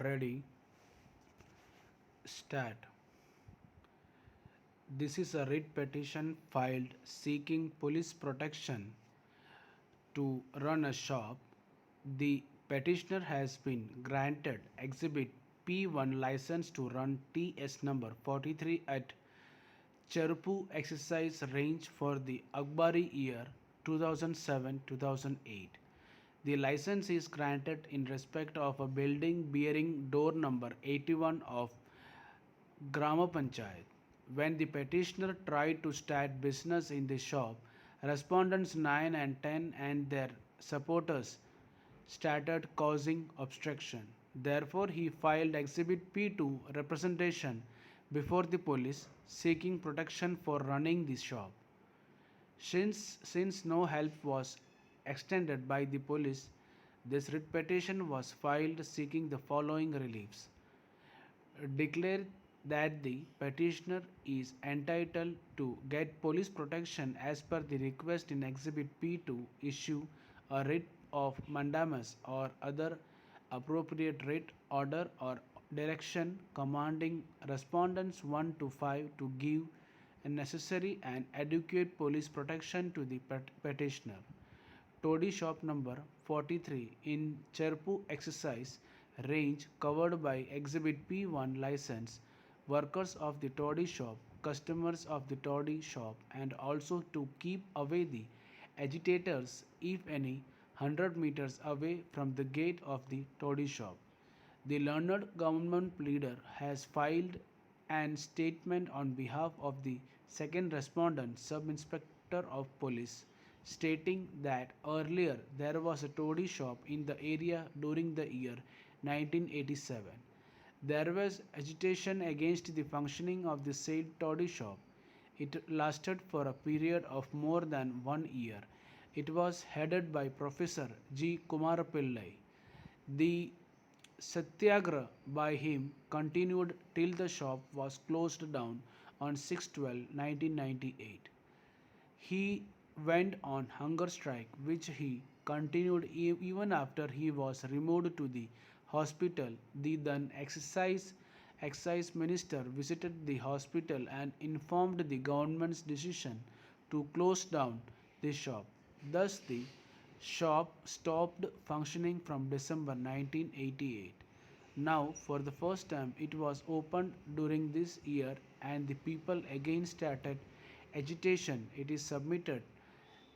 Ready, start. This is a writ petition filed seeking police protection to run a shop. The petitioner has been granted Exhibit P1 license to run TS number 43 at Cherupu exercise range for the Akbari year 2007-2008. The license is granted in respect of a building bearing door number 81 of Grama Panchayat. When the petitioner tried to start business in the shop, respondents 9 and 10 and their supporters started causing obstruction. Therefore, he filed Exhibit P2 representation before the police seeking protection for running the shop. Since no help was extended by the police, this writ petition was filed seeking the following reliefs: declare that the petitioner is entitled to get police protection as per the request in Exhibit P2, issue a writ of mandamus or other appropriate writ, order, or direction commanding respondents 1 to 5 to give necessary and adequate police protection to the petitioner. Toddy shop number 43 in Cherpu exercise range covered by Exhibit P1 license, workers of the toddy shop, customers of the toddy shop, and also to keep away the agitators, if any, 100 meters away from the gate of the toddy shop. The learned government pleader has filed an statement on behalf of the second respondent, Sub Inspector of Police, stating that earlier there was a toddy shop in the area during the year 1987. There was agitation against the functioning of the said toddy shop. It lasted for a period of more than 1 year. It was headed by Professor G. Kumarapillai. The Satyagraha by him continued till the shop was closed down on 6/12/1998. He went on hunger strike, which he continued even after he was removed to the hospital. The then excise minister visited the hospital and informed the government's decision to close down the shop. Thus, the shop stopped functioning from December 1988. Now, for the first time, it was opened during this year and the people again started agitation. It is submitted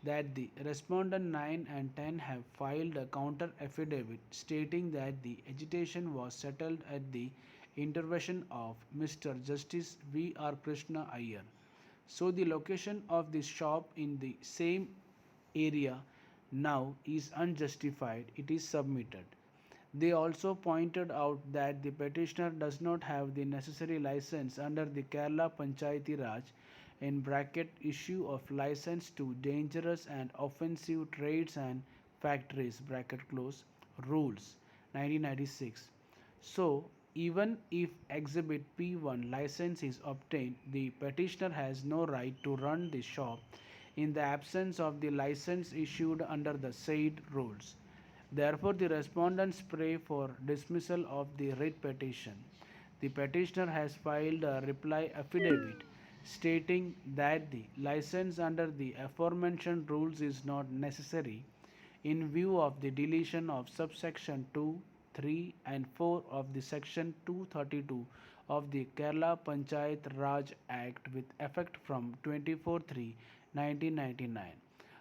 that the respondent 9 and 10 have filed a counter affidavit stating that the agitation was settled at the intervention of Mr. Justice V.R. Krishna Iyer. So the location of the shop in the same area now is unjustified. It is submitted. They also pointed out that the petitioner does not have the necessary license under the Kerala Panchayati Raj in bracket issue of license to dangerous and offensive trades and factories bracket close rules 1996. So even if exhibit P1 license is obtained, the petitioner has no right to run the shop in the absence of the license issued under the said rules. Therefore, the respondents pray for dismissal of the writ petition. The petitioner has filed a reply affidavit stating that the license under the aforementioned rules is not necessary in view of the deletion of subsection 2, 3 and 4 of the section 232 of the Kerala Panchayat Raj Act with effect from 24/3/1999.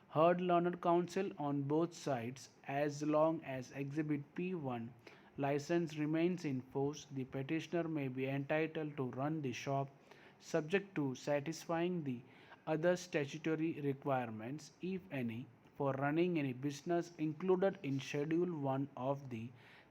Heard learned counsel on both sides. As long as exhibit P1 license remains in force, the petitioner may be entitled to run the shop subject to satisfying the other statutory requirements, if any, for running any business included in Schedule 1 of the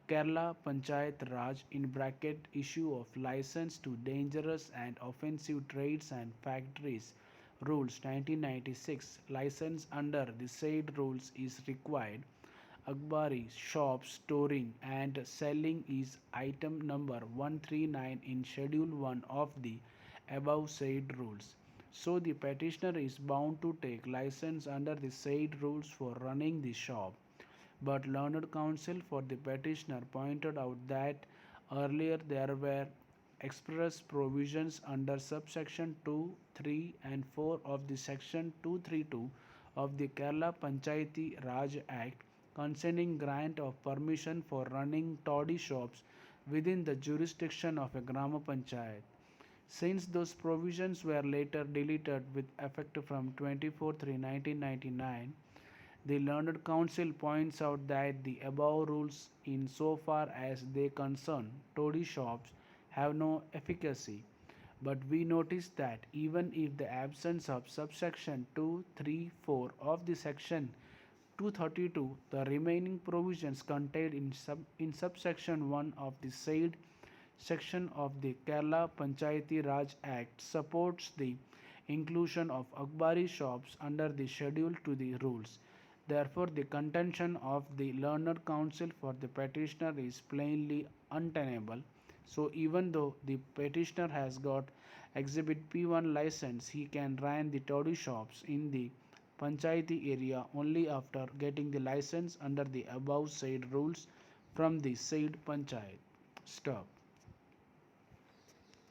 Kerala Panchayat Raj in bracket issue of license to dangerous and offensive trades and factories rules 1996. License under the said rules is required. Akbari shop storing and selling is item number 139 in Schedule 1 of the above said rules. So the petitioner is bound to take license under the said rules for running the shop. But learned counsel for the petitioner pointed out that Earlier, there were express provisions under subsection 2, 3, and 4 of the section 232 of the Kerala Panchayati Raj Act concerning grant of permission for running toddy shops within the jurisdiction of a Grama Panchayat. Since those provisions were later deleted with effect from 24/3/1999, the Learned Counsel points out that the above rules, insofar as they concern toddy shops, have no efficacy. But we notice that even if the absence of subsection 2, 3, 4 of the section 232, the remaining provisions contained in subsection 1 of the said section of the Kerala Panchayati Raj Act supports the inclusion of Akbari shops under the schedule to the rules. Therefore, the contention of the learned counsel for the petitioner is plainly untenable. So, even though the petitioner has got Exhibit P1 license, he can run the toddy shops in the Panchayati area only after getting the license under the above said rules from the said Panchayat. Stop.